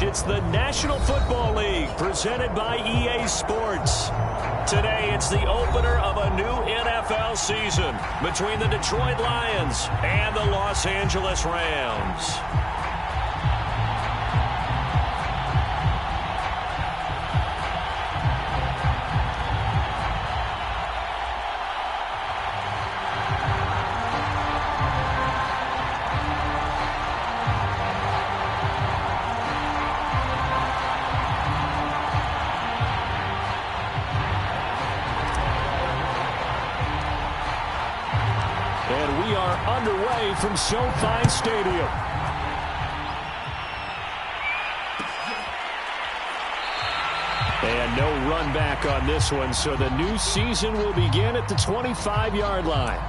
It's the National Football League presented by EA Sports. Today, it's the opener of a new NFL season between the Detroit Lions and the Los Angeles Rams. And we are underway from SoFi Stadium. And no run back on this one, so the new season will begin at the 25-yard line.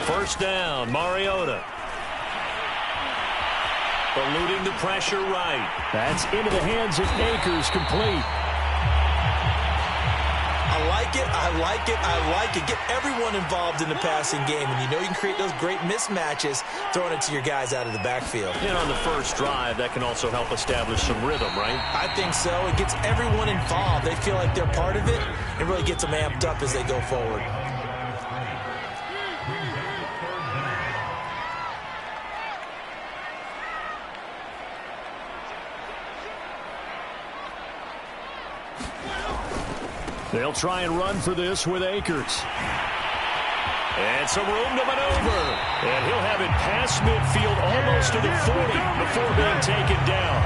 First down, Mariota. Eluding the pressure right. That's into the hands of Akers, complete. I like it, I like it, I like it. Get everyone involved in the passing game, and you know you can create those great mismatches throwing it to your guys out of the backfield. And on the first drive, that can also help establish some rhythm, right? I think so. It gets everyone involved. They feel like they're part of it. It really gets them amped up as they go forward. They'll try and run for this with Akers. And some room to maneuver. And he'll have it past midfield almost to the 40 before being taken down.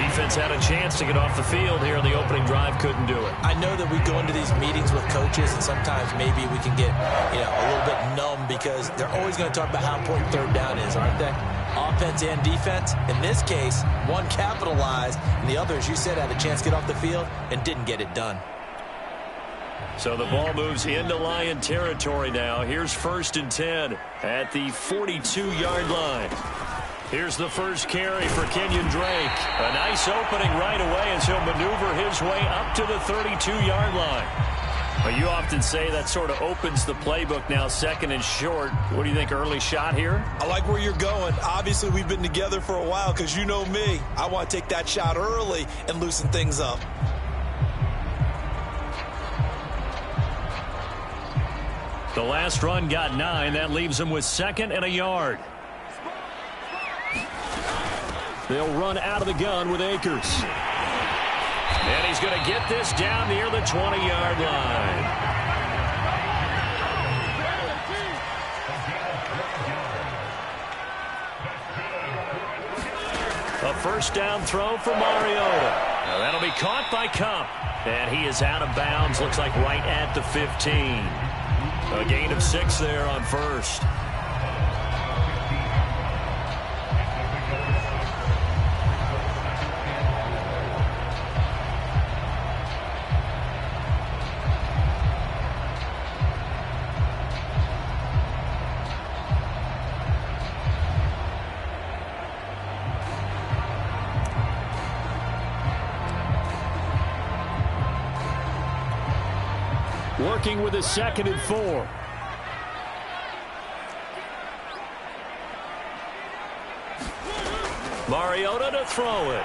Defense had a chance to get off the field here in the opening drive, couldn't do it. I know that we go into these meetings with coaches, and sometimes maybe we can get a little bit numb because they're always going to talk about how important third down is, aren't they? Offense and defense. In this case, one capitalized, and the other, as you said, had a chance to get off the field and didn't get it done. So the ball moves into Lion territory now. Here's 1st and 10 at the 42-yard line. Here's the first carry for Kenyon Drake. A nice opening right away as he'll maneuver his way up to the 32-yard line. Well, you often say that sort of opens the playbook now, 2nd and short. What do you think, early shot here? I like where you're going. Obviously, we've been together for a while because you know me. I want to take that shot early and loosen things up. The last run got 9. That leaves him with 2nd and a yard. They'll run out of the gun with Akers. And he's going to get this down near the 20-yard line. A first down throw for Mariota. Now that'll be caught by Kupp. And he is out of bounds, looks like right at the 15. A gain of 6 there on first. Working with a 2nd and 4. Mariota to throw it.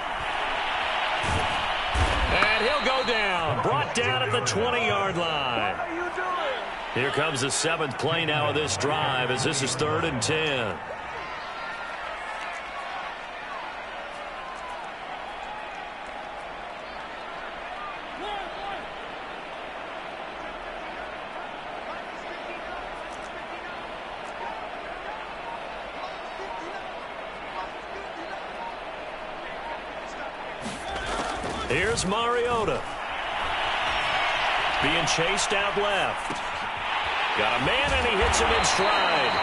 And he'll go down. Brought down at the 20-yard line. Here comes the 7th play now of this drive as this is 3rd and 10. Here's Mariota. Being chased out left. Got a man, and he hits him in stride.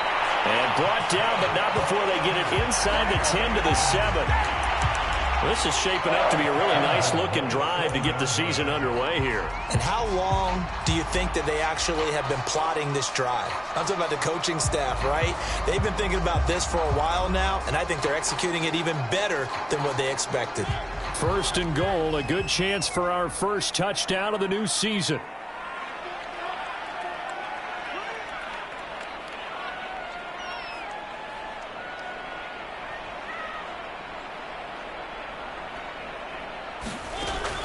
And brought down, but not before they get it inside the 10 to the 7. This is shaping up to be a really nice-looking drive to get the season underway here. And how long do you think that they actually have been plotting this drive? I'm talking about the coaching staff, right? They've been thinking about this for a while now, and I think they're executing it even better than what they expected. First and goal, a good chance for our first touchdown of the new season.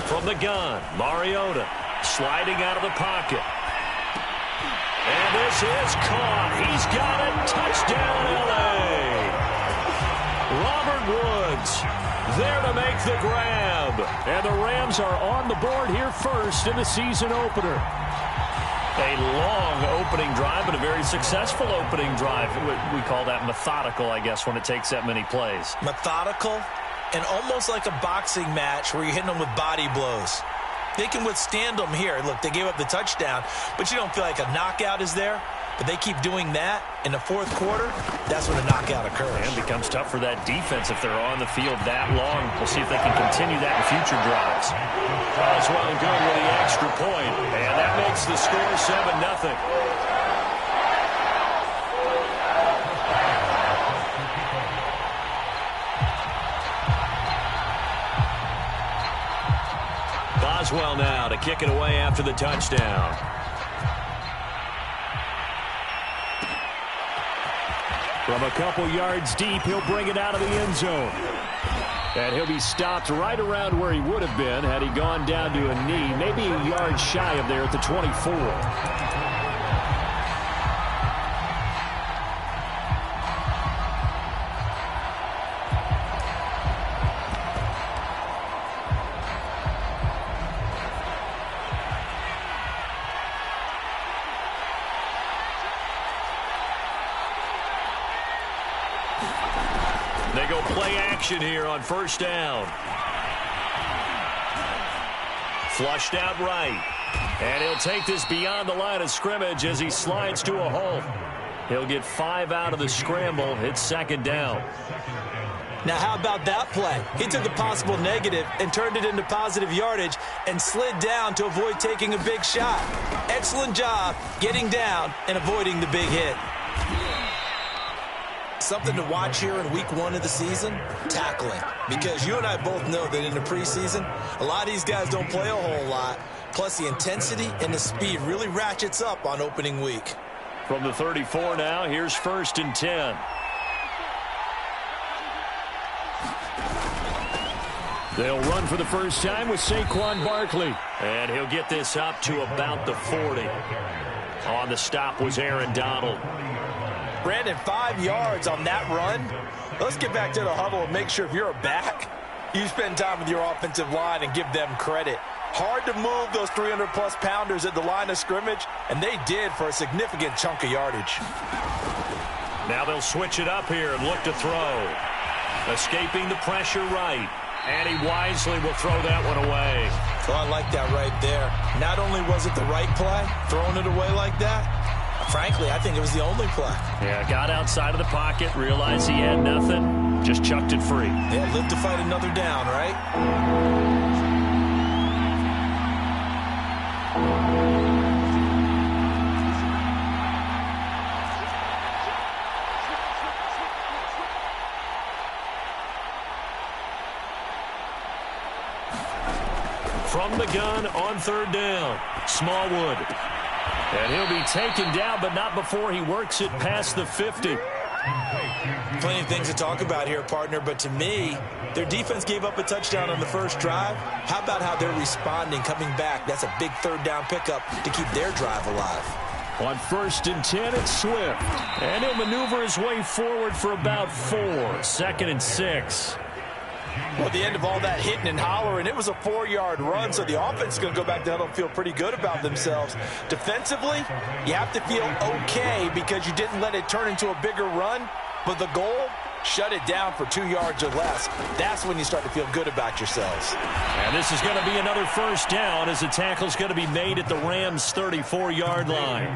From the gun, Mariota sliding out of the pocket. And this is caught. He's got it. Touchdown, L.A. Robert Woods there to make the grab. And the Rams are on the board here first in the season opener. A long opening drive, but a very successful opening drive. We call that methodical, I guess, when it takes that many plays. Methodical and almost like a boxing match where you're hitting them with body blows. They can withstand them here. Look, they gave up the touchdown, but you don't feel like a knockout is there. But they keep doing that in the fourth quarter, that's when a knockout occurs. And it becomes tough for that defense if they're on the field that long. We'll see if they can continue that in future drives. Boswell good with the extra point, and that makes the score 7-0. Boswell now to kick it away after the touchdown. From a couple yards deep, he'll bring it out of the end zone. And he'll be stopped right around where he would have been had he gone down to a knee, maybe a yard shy of there at the 24. They go play action here on first down. Flushed out right. And he'll take this beyond the line of scrimmage as he slides to a hole. He'll get 5 out of the scramble. It's second down. Now, how about that play? He took a possible negative and turned it into positive yardage and slid down to avoid taking a big shot. Excellent job getting down and avoiding the big hit. Something to watch here in week 1 of the season, tackling. Because you and I both know that in the preseason, a lot of these guys don't play a whole lot. Plus, the intensity and the speed really ratchets up on opening week. From the 34 now, here's first and 10. They'll run for the first time with Saquon Barkley. And he'll get this up to about the 40. On the stop was Aaron Donald. Brandon, 5 yards on that run. Let's get back to the huddle and make sure if you're a back, you spend time with your offensive line and give them credit. Hard to move those 300-plus pounders at the line of scrimmage, and they did for a significant chunk of yardage. Now they'll switch it up here and look to throw. Escaping the pressure right. And he wisely will throw that one away. So I like that right there. Not only was it the right play, throwing it away like that, frankly, I think it was the only play. Yeah, got outside of the pocket, realized he had nothing, just chucked it free. Yeah, live to fight another down, right? From the gun on third down, Smallwood. And he'll be taken down, but not before he works it past the 50. Plenty of things to talk about here, partner, but to me, their defense gave up a touchdown on the first drive. How about how they're responding, coming back? That's a big third down pickup to keep their drive alive. On first and 10, it's Swift. And he'll maneuver his way forward for about 4. Second and 6. Well, at the end of all that hitting and hollering, it was a 4-yard run, so the offense is going to go back to huddle and feel pretty good about themselves. Defensively, you have to feel okay because you didn't let it turn into a bigger run, but the goal, shut it down for 2 yards or less. That's when you start to feel good about yourselves. And this is going to be another first down as the tackle's going to be made at the Rams' 34-yard line.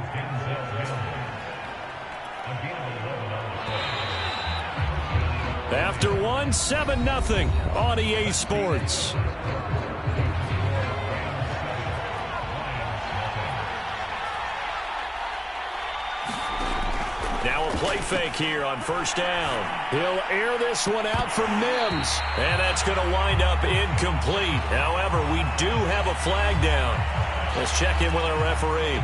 After one, 7-0 on EA Sports. Now a play fake here on first down. He'll air this one out for Mims. And that's going to wind up incomplete. However, we do have a flag down. Let's check in with our referee.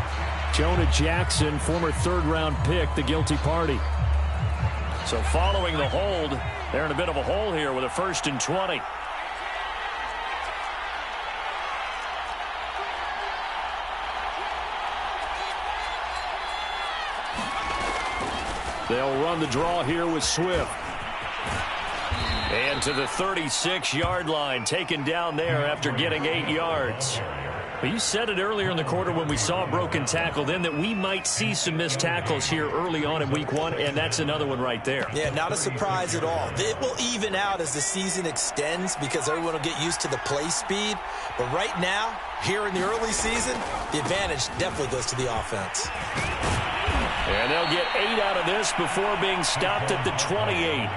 Jonah Jackson, former third-round pick, the guilty party. So following the hold, they're in a bit of a hole here with a 1st and 20. They'll run the draw here with Swift. And to the 36-yard line, taken down there after getting 8 yards. Well, you said it earlier in the quarter when we saw a broken tackle then that we might see some missed tackles here early on in week 1, and that's another one right there. Yeah, not a surprise at all. It will even out as the season extends because everyone will get used to the play speed. But right now, here in the early season, the advantage definitely goes to the offense. And they'll get 8 out of this before being stopped at the 28.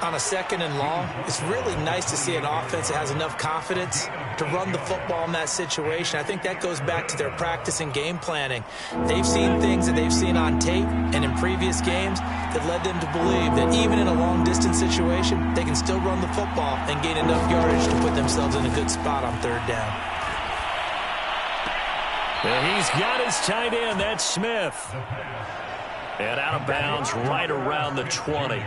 On a 2nd and long, it's really nice to see an offense that has enough confidence to run the football in that situation. I think that goes back to their practice and game planning. They've seen things that they've seen on tape and in previous games that led them to believe that even in a long-distance situation, they can still run the football and gain enough yardage to put themselves in a good spot on 3rd down. And he's got his tight end. That's Smith. And out of bounds right around the 20.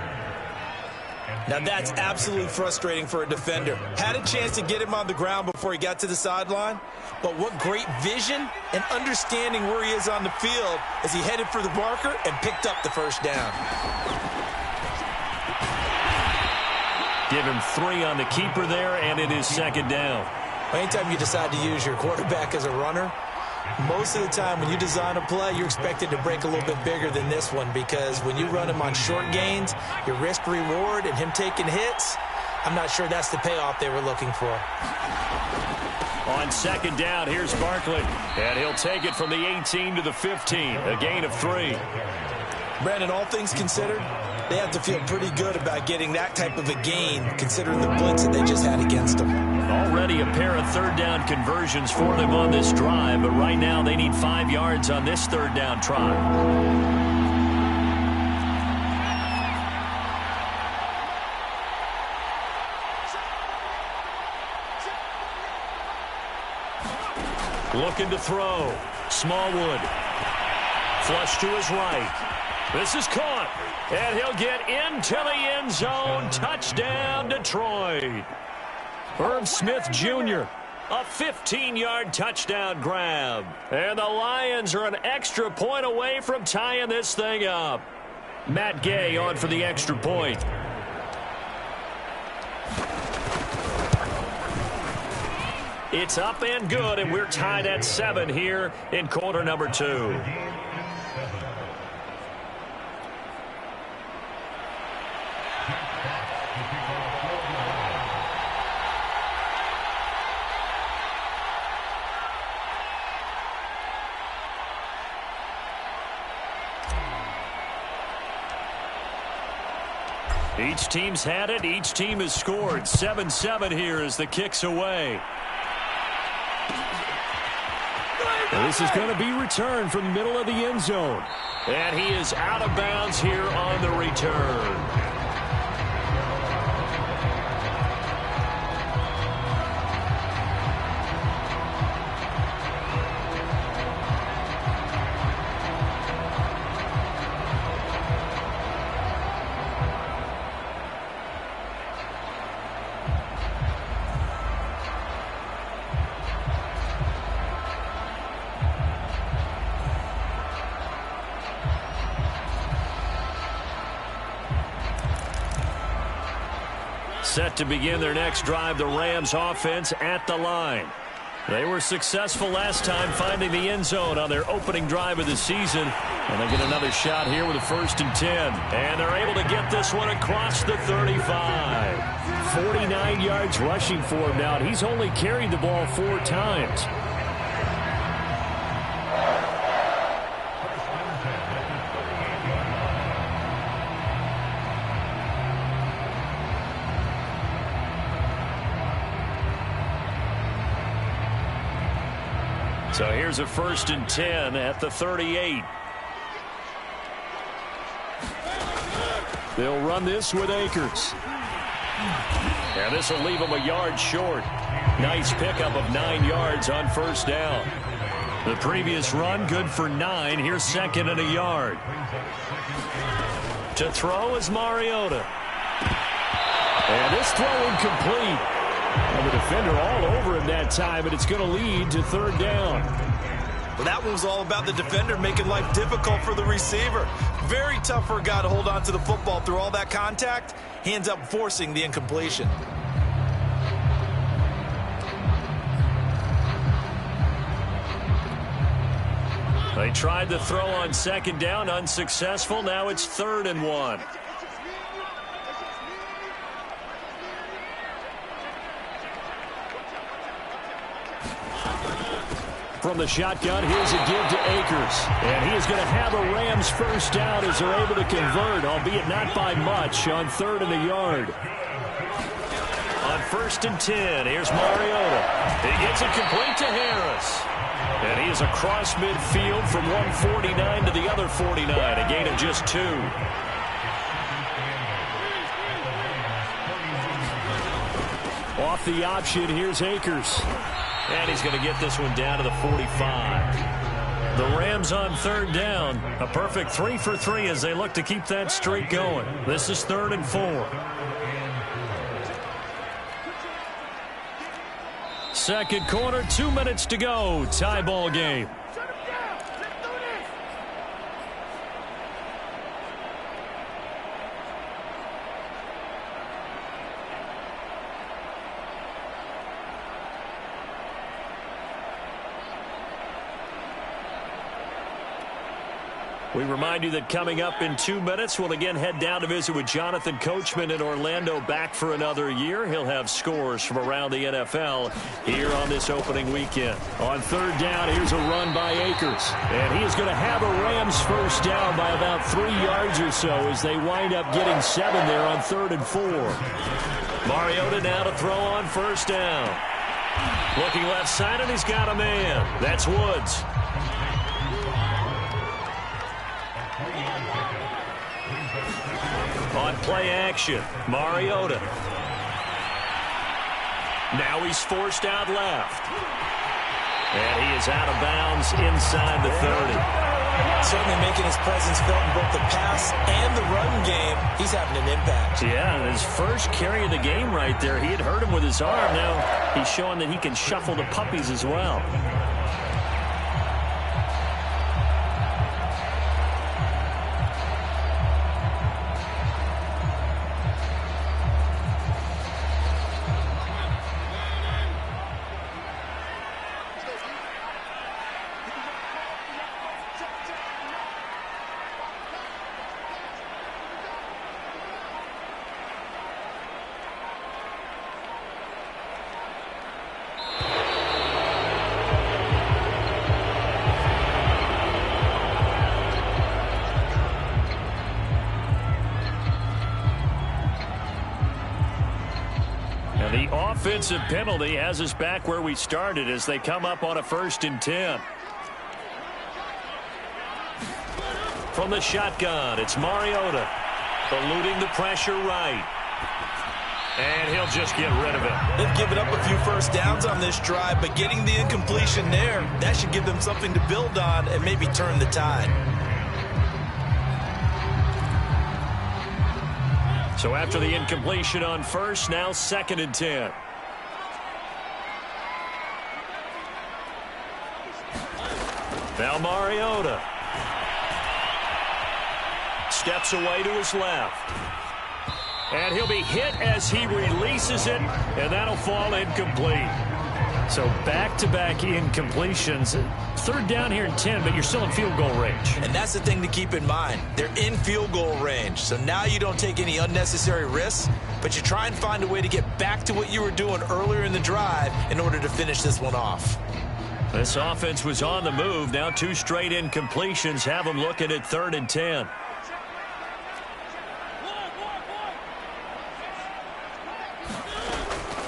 Now that's absolutely frustrating for a defender. Had a chance to get him on the ground before he got to the sideline, but what great vision and understanding where he is on the field as he headed for the marker and picked up the 1st down. Give him 3 on the keeper there, and it is 2nd down. Anytime you decide to use your quarterback as a runner, most of the time when you design a play, you're expected to break a little bit bigger than this one because when you run him on short gains, your risk-reward and him taking hits, I'm not sure that's the payoff they were looking for. On 2nd down, here's Barkley. And he'll take it from the 18 to the 15, a gain of 3. Brandon, all things considered, they have to feel pretty good about getting that type of a gain considering the blitz that they just had against them. Already a pair of 3rd down conversions for them on this drive, but right now they need 5 yards on this 3rd down try. Looking to throw. Smallwood. Flush to his right. This is caught. And he'll get into the end zone. Touchdown, Detroit. Irv Smith Jr., a 15-yard touchdown grab. And the Lions are an extra point away from tying this thing up. Matt Gay on for the extra point. It's up and good, and we're tied at 7 here in quarter number 2. Each team's had it. Each team has scored. 7-7 here as the kick's away. This is going to be returned from the middle of the end zone. And he is out of bounds here on the return. Set to begin their next drive, the Rams offense at the line. They were successful last time finding the end zone on their opening drive of the season. And they get another shot here with a 1st and 10. And they're able to get this one across the 35. 49 yards rushing for him now. And he's only carried the ball 4 times. So here's a 1st and 10 at the 38. They'll run this with Akers. And this will leave him a yard short. Nice pickup of 9 yards on 1st down. The previous run, good for 9. Here's 2nd and a yard. To throw is Mariota. And this throw incomplete. And the defender all over him that time, but it's going to lead to 3rd down. Well, that one was all about the defender making life difficult for the receiver. Very tough for a guy to hold on to the football through all that contact. He ends up forcing the incompletion. They tried to throw on 2nd down, unsuccessful. Now it's 3rd and 1. From the shotgun, here's a give to Akers. And he is going to have a Rams 1st down as they're able to convert, albeit not by much, on 3rd and a yard. On 1st and 10, here's Mariota. He gets it complete to Harris. And he is across midfield from 149 to the other 49, a gain of just 2. Off the option, here's Akers. And he's going to get this one down to the 45. The Rams on 3rd down. A perfect 3 for 3 as they look to keep that streak going. This is 3rd and 4. Second quarter, 2 minutes to go. Tie ball game. We remind you that coming up in 2 minutes, we'll again head down to visit with Jonathan Coachman in Orlando, back for another year. He'll have scores from around the NFL here on this opening weekend. On 3rd down, here's a run by Akers. And he is going to have a Rams 1st down by about 3 yards or so as they wind up getting 7 there on 3rd and 4. Mariota now to throw on 1st down. Looking left side, and he's got a man. That's Woods. On play action, Mariota. Now he's forced out left. And he is out of bounds inside the 30. Certainly making his presence felt in both the pass and the run game. He's having an impact. Yeah, and his first carry of the game right there. He had hurt him with his arm. Now he's showing that he can shuffle the puppies as well. The offensive penalty has us back where we started as they come up on a 1st and 10. From the shotgun, it's Mariota. Eluding the pressure right. And he'll just get rid of it. They've given up a few 1st downs on this drive, but getting the incompletion there, that should give them something to build on and maybe turn the tide. So after the incompletion on 1st, now 2nd and 10. Now Mariota. Steps away to his left. And he'll be hit as he releases it, and that'll fall incomplete. So back-to-back incompletions. 3rd down here and 10, but you're still in field goal range. And that's the thing to keep in mind. They're in field goal range. So now you don't take any unnecessary risks, but you try and find a way to get back to what you were doing earlier in the drive in order to finish this one off. This offense was on the move. Now 2 straight incompletions have them looking at 3rd and 10.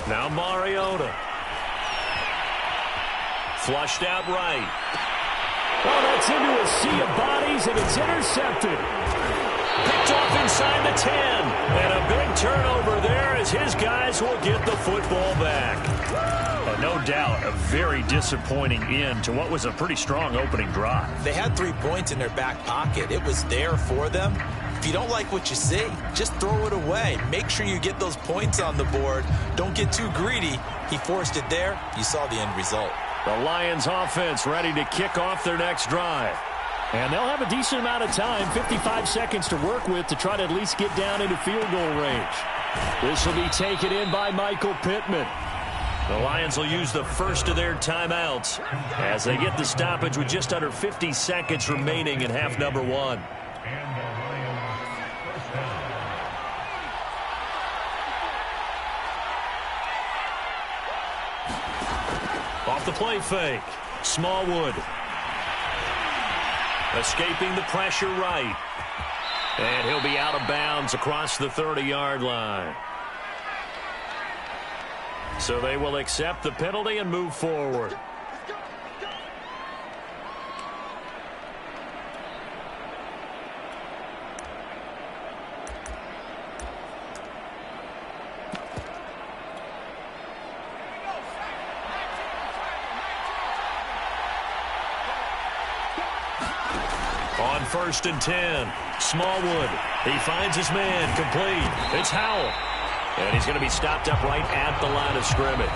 Now Mariota. Flushed out right. Oh, that's into a sea of bodies, and it's intercepted. Picked off inside the 10. And a big turnover there as his guys will get the football back. No doubt a very disappointing end to what was a pretty strong opening drive. They had 3 points in their back pocket. It was there for them. If you don't like what you see, just throw it away. Make sure you get those points on the board. Don't get too greedy. He forced it there. You saw the end result. The Lions offense ready to kick off their next drive. And they'll have a decent amount of time, 55 seconds to work with, to try to at least get down into field goal range. This will be taken in by Michael Pittman. The Lions will use the first of their timeouts as they get the stoppage with just under 50 seconds remaining in half number 1. Off the play fake. Smallwood. Escaping the pressure right. And he'll be out of bounds across the 30-yard line. So they will accept the penalty and move forward. On 1st and 10, Smallwood. He finds his man complete. It's Howell. And he's going to be stopped up right at the line of scrimmage.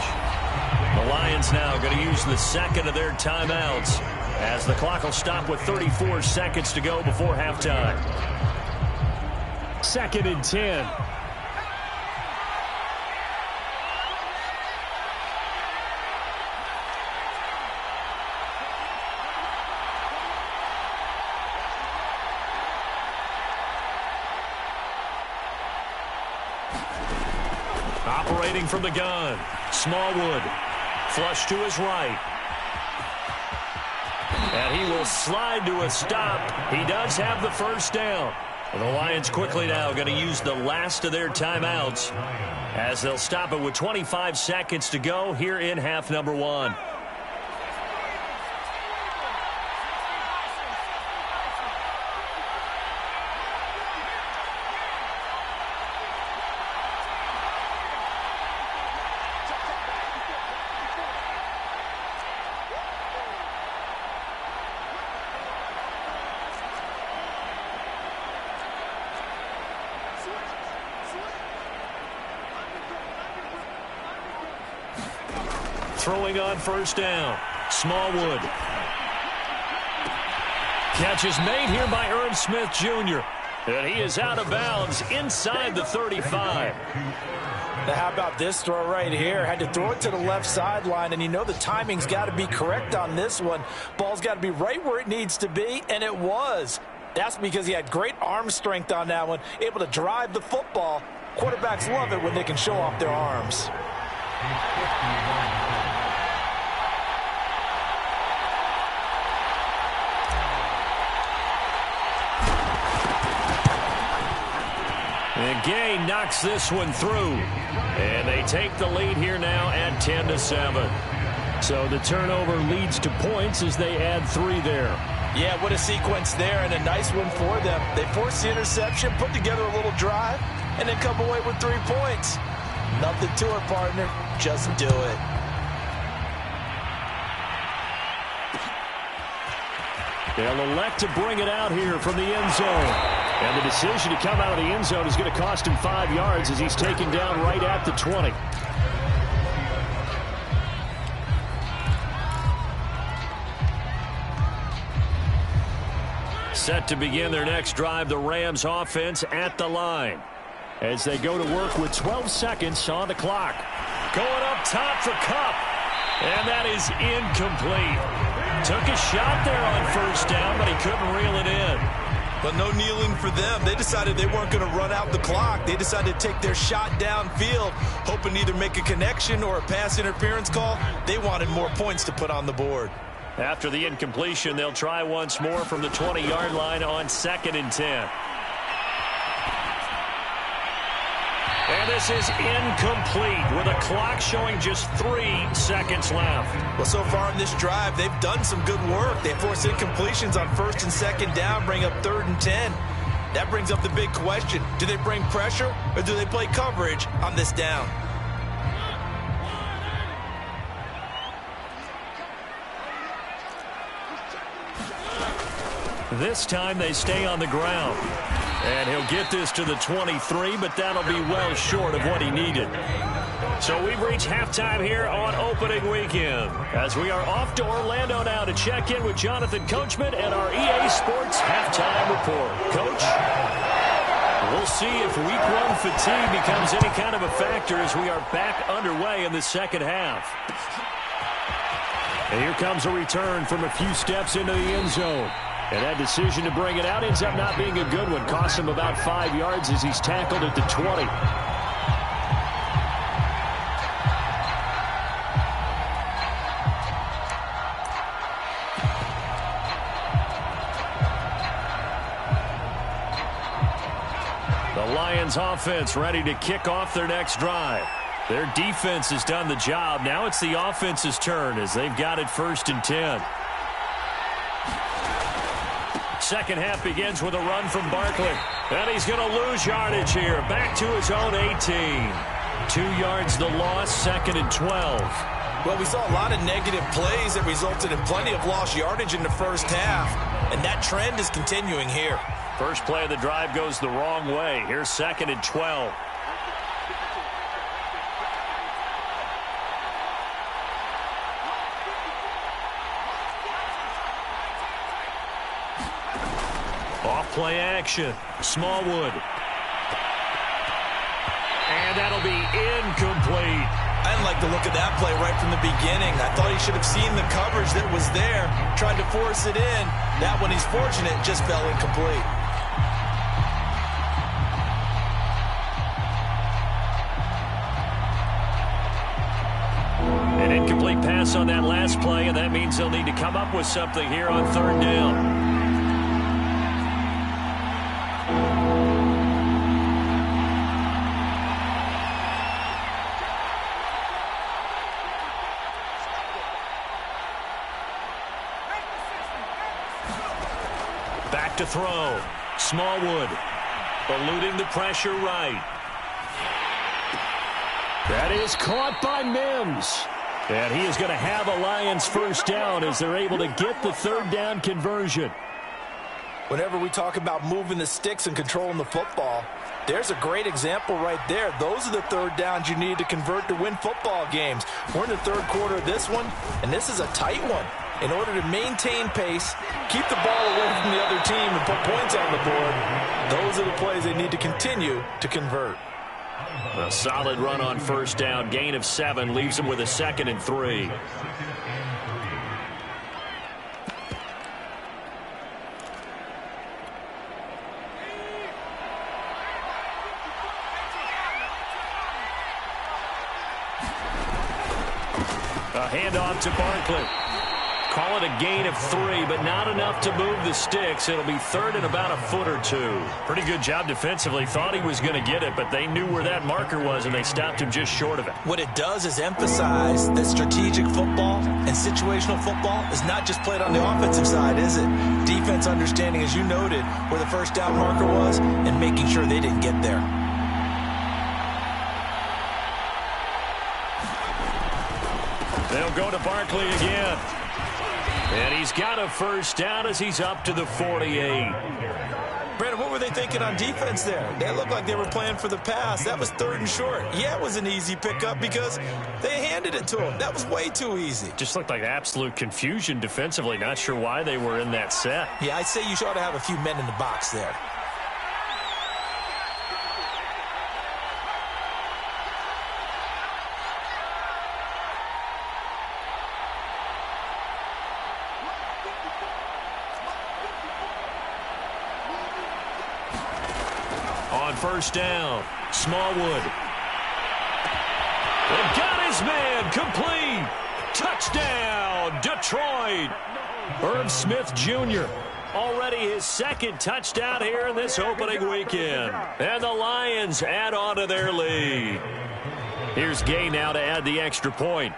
The Lions now going to use the second of their timeouts as the clock will stop with 34 seconds to go before halftime. 2nd and 10. Operating from the gun, Smallwood. Flush to his right. And he will slide to a stop. He does have the first down. The Lions quickly now going to use the last of their timeouts as they'll stop it with 25 seconds to go here in half number 1. Throwing on 1st down, Smallwood. Catch is made here by Irv Smith Jr. And he is out of bounds inside the 35. Now how about this throw right here? Had to throw it to the left sideline, and you know the timing's got to be correct on this one. Ball's got to be right where it needs to be, and it was. That's because he had great arm strength on that one, able to drive the football. Quarterbacks love it when they can show off their arms. And Gay knocks this one through. And they take the lead here now at 10-7. So the turnover leads to points as they add 3 there. Yeah, what a sequence there, and a nice one for them. They forced the interception, put together a little drive, and then come away with 3 points. Nothing to it, partner. Just do it. They'll elect to bring it out here from the end zone. And the decision to come out of the end zone is going to cost him 5 yards as he's taken down right at the 20. Set to begin their next drive, the Rams offense at the line. As they go to work with 12 seconds on the clock. Going up top for Kupp. And that is incomplete. Took a shot there on 1st down, but he couldn't reel it in. But no kneeling for them. They decided they weren't going to run out the clock. They decided to take their shot downfield, hoping to either make a connection or a pass interference call. They wanted more points to put on the board. After the incompletion, they'll try once more from the 20-yard line on 2nd and 10. And this is incomplete with a clock showing just 3 seconds left. Well, so far in this drive, they've done some good work. They forced incompletions on 1st and 2nd down, bring up 3rd and 10. That brings up the big question. Do they bring pressure or do they play coverage on this down? This time they stay on the ground. And he'll get this to the 23, but that'll be well short of what he needed. So we've reached halftime here on opening weekend, as we are off to Orlando now to check in with Jonathan Coachman and our EA Sports halftime report. Coach, we'll see if week 1 fatigue becomes any kind of a factor as we are back underway in the second half. And here comes a return from a few steps into the end zone. And that decision to bring it out ends up not being a good one. Costs him about 5 yards as he's tackled at the 20. The Lions offense ready to kick off their next drive. Their defense has done the job. Now it's the offense's turn as they've got it 1st and 10. Second half begins with a run from Barkley. And he's going to lose yardage here. Back to his own 18. 2 yards the loss, 2nd and 12. Well, we saw a lot of negative plays that resulted in plenty of lost yardage in the first half. And that trend is continuing here. First play of the drive goes the wrong way. Here's 2nd and 12. Off-play action. Smallwood. And that'll be incomplete. I didn't like the look of that play right from the beginning. I thought he should have seen the coverage that was there, tried to force it in. That one, he's fortunate, just fell incomplete. An incomplete pass on that last play, and that means they'll need to come up with something here on 3rd down. Back to throw. Smallwood eluding the pressure right. That is caught by Mims. And he is going to have a Lions 1st down as they're able to get the 3rd down conversion. Whenever we talk about moving the sticks and controlling the football, there's a great example right there. Those are the 3rd downs you need to convert to win football games. We're in the 3rd quarter of this one, and this is a tight one. In order to maintain pace, keep the ball away from the other team, and put points on the board, those are the plays they need to continue to convert. A solid run on 1st down. Gain of 7 leaves him with a 2nd and 3. A handoff to Barkley. Call it a gain of 3, but not enough to move the sticks. It'll be 3rd and about a foot or 2. Pretty good job defensively. Thought he was going to get it, but they knew where that marker was, and they stopped him just short of it. What it does is emphasize that strategic football and situational football is not just played on the offensive side, is it? Defense understanding, as you noted, where the 1st down marker was and making sure they didn't get there. They'll go to Barkley again. And he's got a 1st down as he's up to the 48. Brandon, what were they thinking on defense there? They looked like they were playing for the pass. That was 3rd and short. Yeah, it was an easy pickup because they handed it to him. That was way too easy. Just looked like absolute confusion defensively. Not sure why they were in that set. Yeah, I'd say you ought to have a few men in the box there. On 1st down, Smallwood. And got his man, complete. Touchdown, Detroit. Irv Smith Jr. Already his second touchdown here in this opening weekend. And the Lions add on to their lead. Here's Gay now to add the extra point.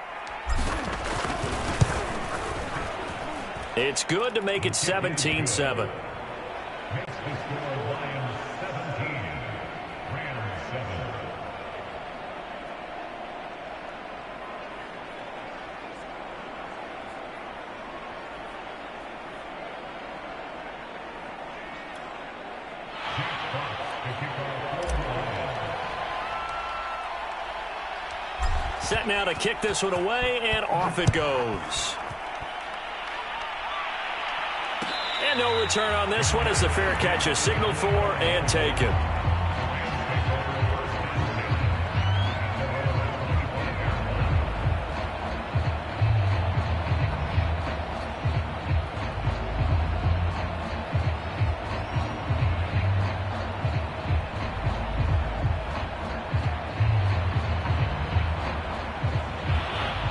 It's good to make it 17-7. Set now to kick this one away, and off it goes. And no return on this one as the fair catch is signaled for and taken.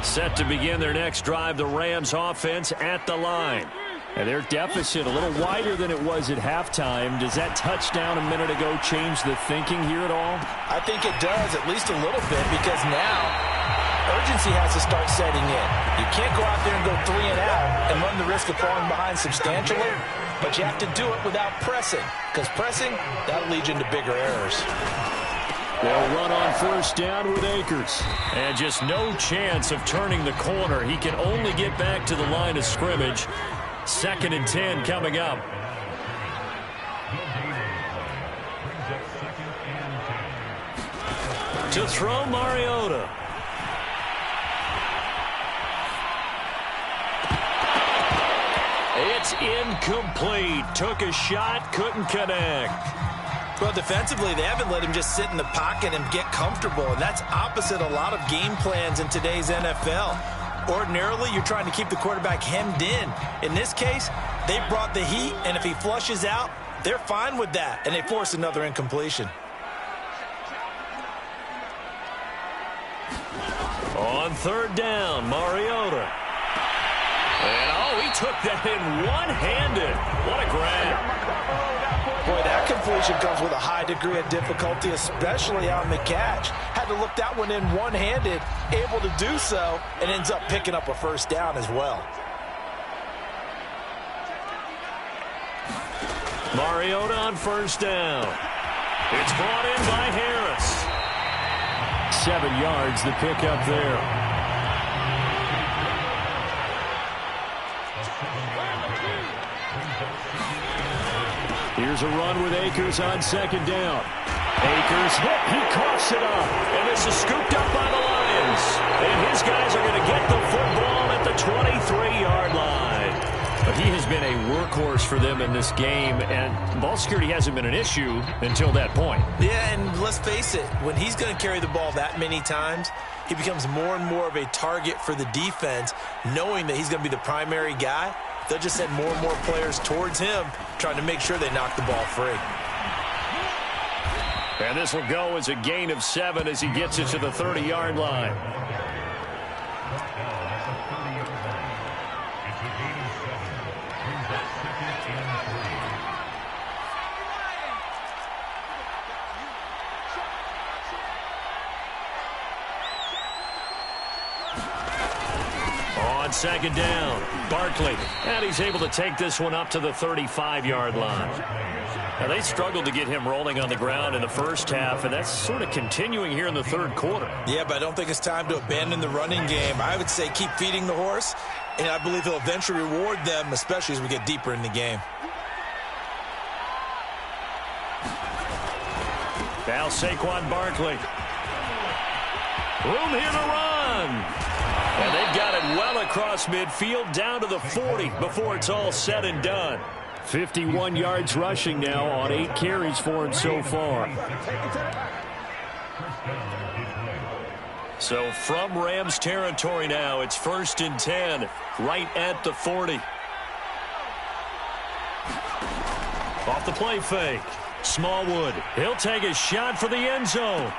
Set to begin their next drive, the Rams offense at the line. And their deficit a little wider than it was at halftime. Does that touchdown a minute ago change the thinking here at all? I think it does, at least a little bit, because now urgency has to start setting in. You can't go out there and go 3 and out and run the risk of falling behind substantially, but you have to do it without pressing, because pressing, that'll lead you into bigger errors. They'll run on first down with Akers. And just no chance of turning the corner. He can only get back to the line of scrimmage. 2nd and 10 coming up. To throw, Mariota. It's incomplete. Took a shot, couldn't connect. Well, defensively, they haven't let him just sit in the pocket and get comfortable, and that's opposite a lot of game plans in today's NFL. Ordinarily, you're trying to keep the quarterback hemmed in. In this case, they brought the heat, and if he flushes out, they're fine with that, and they force another incompletion. On 3rd down, Mariota. And, oh, he took that in one-handed. What a grab. Boy, that completion comes with a high degree of difficulty, especially on the catch. Had to look that one in one-handed, able to do so, and ends up picking up a first down as well. Mariota on 1st down. It's brought in by Harris. 7 yards the pickup there. Here's a run with Akers on 2nd down. Akers hit. He coughs it up. And this is scooped up by the Lions. And his guys are going to get the football at the 23-yard line. But he has been a workhorse for them in this game, and ball security hasn't been an issue until that point. Yeah, and let's face it, when he's going to carry the ball that many times, he becomes more and more of a target for the defense, knowing that he's going to be the primary guy. They'll just send more and more players towards him, trying to make sure they knock the ball free. And this will go as a gain of 7 as he gets it to the 30-yard line. On 2nd down, Barkley. And he's able to take this one up to the 35-yard line. Now, they struggled to get him rolling on the ground in the first half, and that's sort of continuing here in the 3rd quarter. Yeah, but I don't think it's time to abandon the running game. I would say keep feeding the horse, and I believe he'll eventually reward them, especially as we get deeper in the game. Now Saquon Barkley. Room here to run. And they've got it well across midfield down to the 40 before it's all said and done. 51 yards rushing now on 8 carries for him so far. So from Rams territory now, it's 1st and 10, right at the 40. Off the play fake. Smallwood, he'll take a shot for the end zone.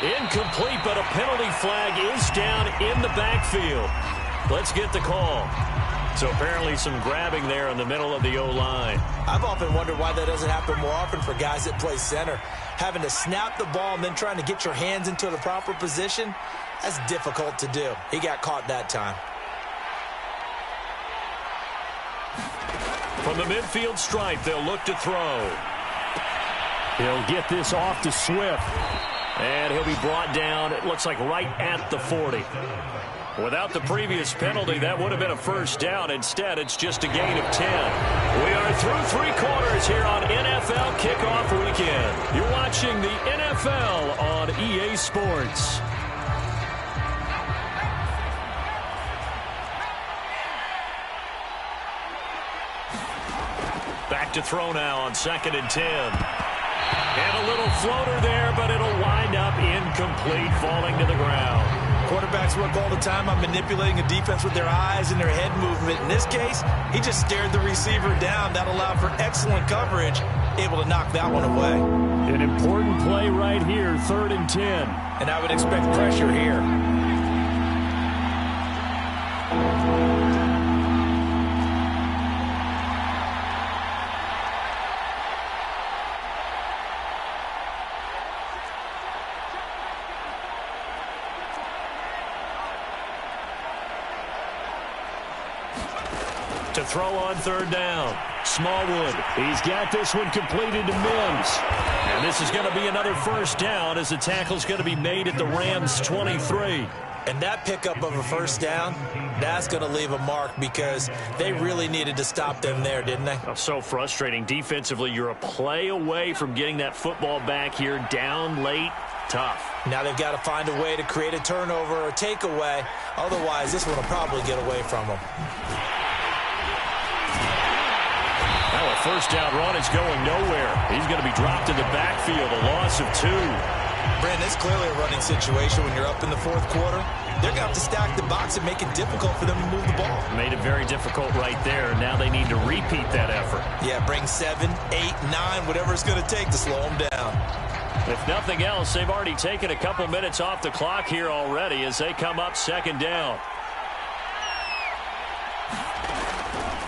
Incomplete, but a penalty flag is down in the backfield. Let's get the call. So apparently some grabbing there in the middle of the O-line. I've often wondered why that doesn't happen more often for guys that play center. Having to snap the ball and then trying to get your hands into the proper position, that's difficult to do. He got caught that time. From the midfield stripe, they'll look to throw. He'll get this off to Swift. And he'll be brought down, it looks like right at the 40. Without the previous penalty, that would have been a first down. Instead, it's just a gain of 10. We are through 3 quarters here on NFL Kickoff Weekend. You're watching the NFL on EA Sports. Back to throw now on 2nd and 10. And a little floater there, but it'll wind up incomplete, falling to the ground. Quarterbacks work all the time on manipulating a defense with their eyes and their head movement. In this case, he just stared the receiver down. That allowed for excellent coverage, able to knock that one away. An important play right here, 3rd and 10. And I would expect pressure here. To throw on 3rd down. Smallwood. He's got this one completed to Mims. And this is going to be another first down as the tackle's going to be made at the Rams' 23. And that pickup of a first down, that's going to leave a mark because they really needed to stop them there, didn't they? Oh, so frustrating. Defensively, you're a play away from getting that football back here. Down late. Tough. Now they've got to find a way to create a turnover or takeaway. Otherwise, this one will probably get away from them. Now a first down run is going nowhere. He's going to be dropped in the backfield, a loss of 2. Brandon, it's clearly a running situation when you're up in the 4th quarter. They're going to have to stack the box and make it difficult for them to move the ball. Made it very difficult right there. Now they need to repeat that effort. Yeah, bring 7, 8, 9, whatever it's going to take to slow them down. If nothing else, they've already taken a couple minutes off the clock here already as they come up 2nd down.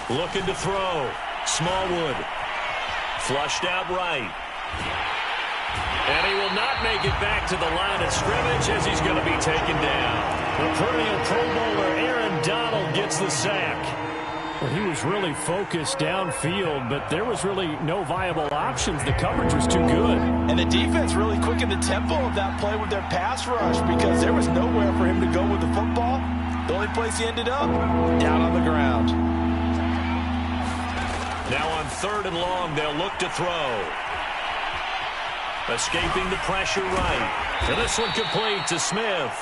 Looking to throw. Smallwood. Flushed out right. And he will not make it back to the line of scrimmage as he's going to be taken down. The perennial Pro Bowler Aaron Donald gets the sack. Well, he was really focused downfield, but there was really no viable options. The coverage was too good. And the defense really quickened the tempo of that play with their pass rush because there was nowhere for him to go with the football. The only place he ended up, down on the ground. Now on 3rd and long, they'll look to throw. Escaping the pressure right. And this one complete to Smith.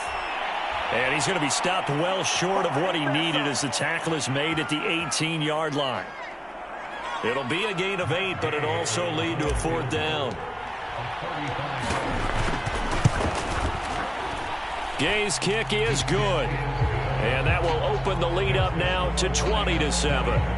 And he's going to be stopped well short of what he needed as the tackle is made at the 18-yard line. It'll be a gain of 8, but it'll also lead to a 4th down. Gay's kick is good. And that will open the lead up now to 20-7.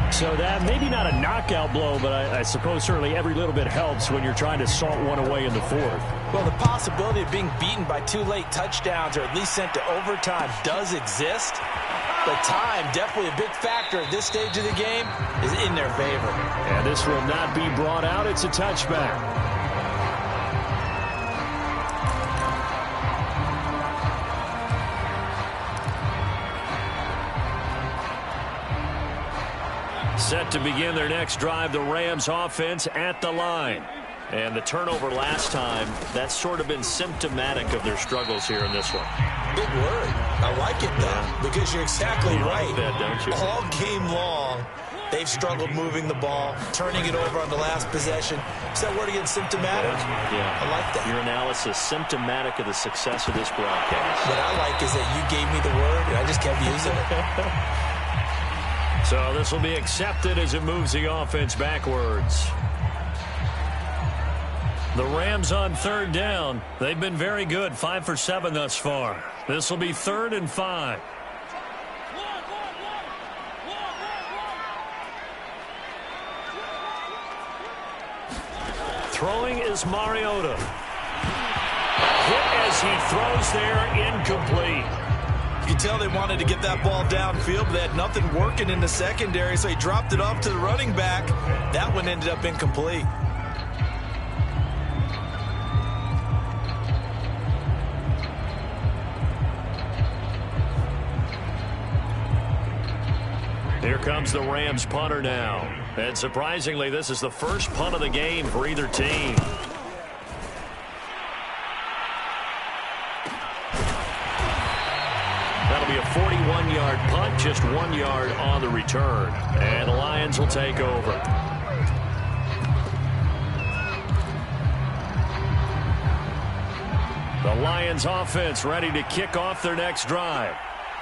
So that maybe not a knockout blow, but I suppose certainly every little bit helps when you're trying to salt one away in the 4th. Well, the possibility of being beaten by 2 late touchdowns or at least sent to overtime does exist. But time, definitely a big factor at this stage of the game, is in their favor. And this will not be brought out. It's a touchback. Set to begin their next drive, the Rams offense at the line. And the turnover last time, that's sort of been symptomatic of their struggles here in this one. Big word. I like it, though, because you're exactly right. Like that, don't you? All game long, they've struggled moving the ball, turning it over on the last possession. Is that word again, symptomatic? Yeah. I like that. Your analysis, symptomatic of the success of this broadcast. What I like is that you gave me the word, and I just kept using it. So this will be accepted as it moves the offense backwards. The Rams on 3rd down. They've been very good, 5 for 7 thus far. This will be 3rd and 5. Throwing is Mariota. Hit as he throws there, incomplete. You could tell they wanted to get that ball downfield, but they had nothing working in the secondary, so he dropped it off to the running back. That one ended up incomplete. Here comes the Rams punter now. And surprisingly, this is the first punt of the game for either team. That'll be a 41-yard punt, just 1 yard on the return. And the Lions will take over. The Lions offense ready to kick off their next drive.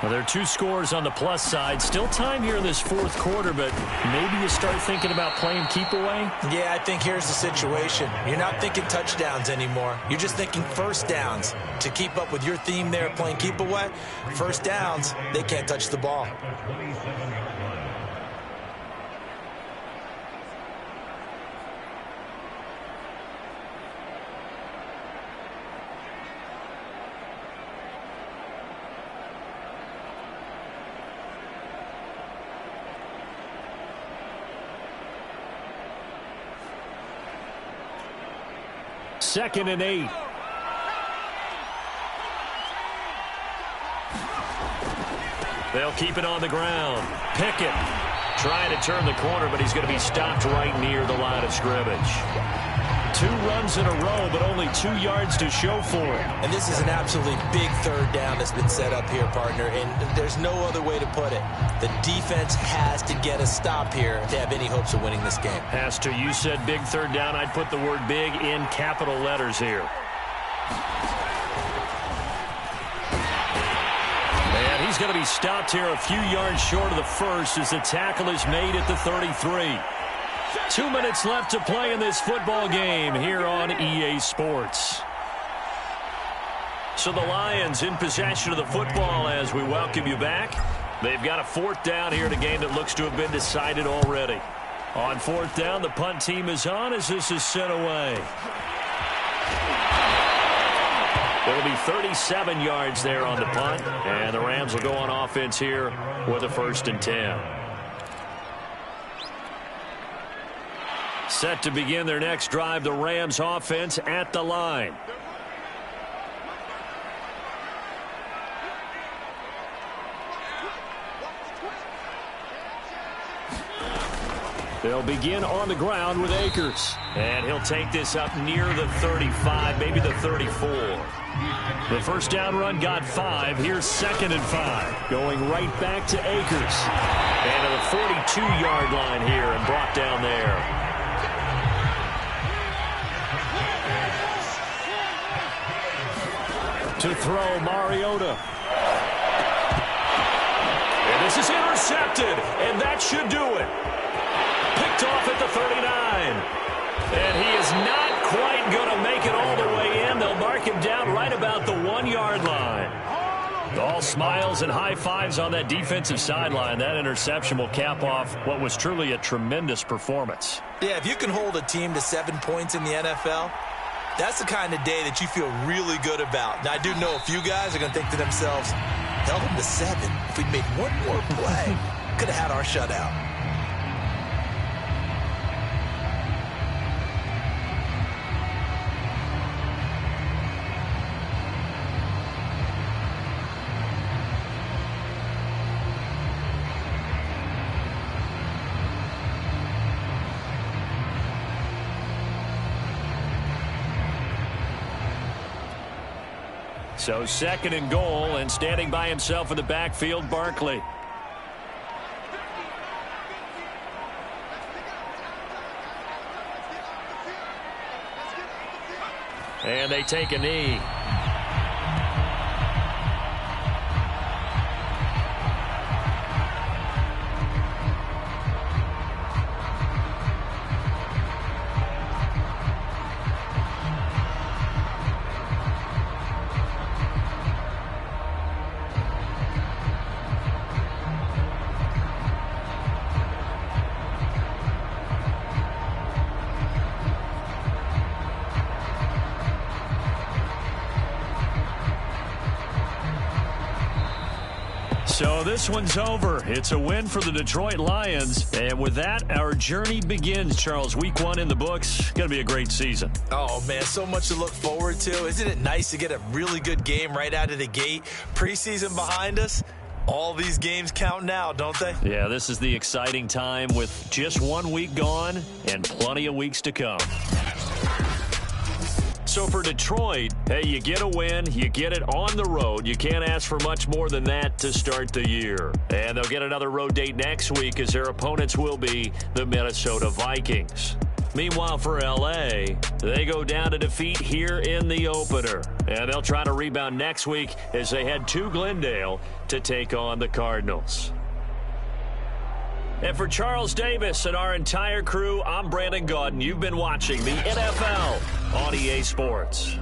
Well, there are 2 scores on the plus side. Still time here in this fourth quarter, but maybe you start thinking about playing keep away? Yeah, I think here's the situation. You're not thinking touchdowns anymore. You're just thinking first downs. To keep up with your theme there, playing keep away, first downs, they can't touch the ball. Second and 8. They'll keep it on the ground. Pickett trying to turn the corner, but he's going to be stopped right near the line of scrimmage. 2 runs in a row, but only 2 yards to show for it. And this is an absolutely big third down that's been set up here, partner, and there's no other way to put it. The defense has to get a stop here to have any hopes of winning this game. Has to. You said big third down. I'd put the word big in capital letters here. And he's going to be stopped here a few yards short of the first as the tackle is made at the 33. 2 minutes left to play in this football game here on EA Sports. So the Lions in possession of the football as we welcome you back. They've got a 4th down here in a game that looks to have been decided already. On 4th down, the punt team is on as this is sent away. It'll be 37 yards there on the punt, and the Rams will go on offense here with a 1st and 10. Set to begin their next drive, the Rams offense at the line. They'll begin on the ground with Akers. And he'll take this up near the 35, maybe the 34. The first down run got 5. Here's 2nd and 5. Going right back to Akers. And to the 42-yard line here and brought down there. To throw, Mariota. And this is intercepted, and that should do it. Picked off at the 39. And he is not quite going to make it all the way in. They'll mark him down right about the 1-yard line. All smiles and high fives on that defensive sideline. That interception will cap off what was truly a tremendous performance. Yeah, if you can hold a team to 7 points in the NFL, that's the kind of day that you feel really good about. Now, I do know a few guys are going to think to themselves, held them to 7. If we'd made one more play, could have had our shutout. So 2nd and goal, and standing by himself in the backfield, Barkley. And they take a knee. So this one's over. It's a win for the Detroit Lions. And with that, our journey begins, Charles. Week 1 in the books. Going to be a great season. Oh, man, so much to look forward to. Isn't it nice to get a really good game right out of the gate? Preseason behind us. All these games count now, don't they? Yeah, this is the exciting time with just 1 week gone and plenty of weeks to come. So for Detroit, hey, you get a win, you get it on the road. You can't ask for much more than that to start the year. And they'll get another road date next week as their opponents will be the Minnesota Vikings. Meanwhile, for L.A., they go down to defeat here in the opener. And they'll try to rebound next week as they head to Glendale to take on the Cardinals. And for Charles Davis and our entire crew, I'm Brandon Gaudin. You've been watching the NFL on EA Sports.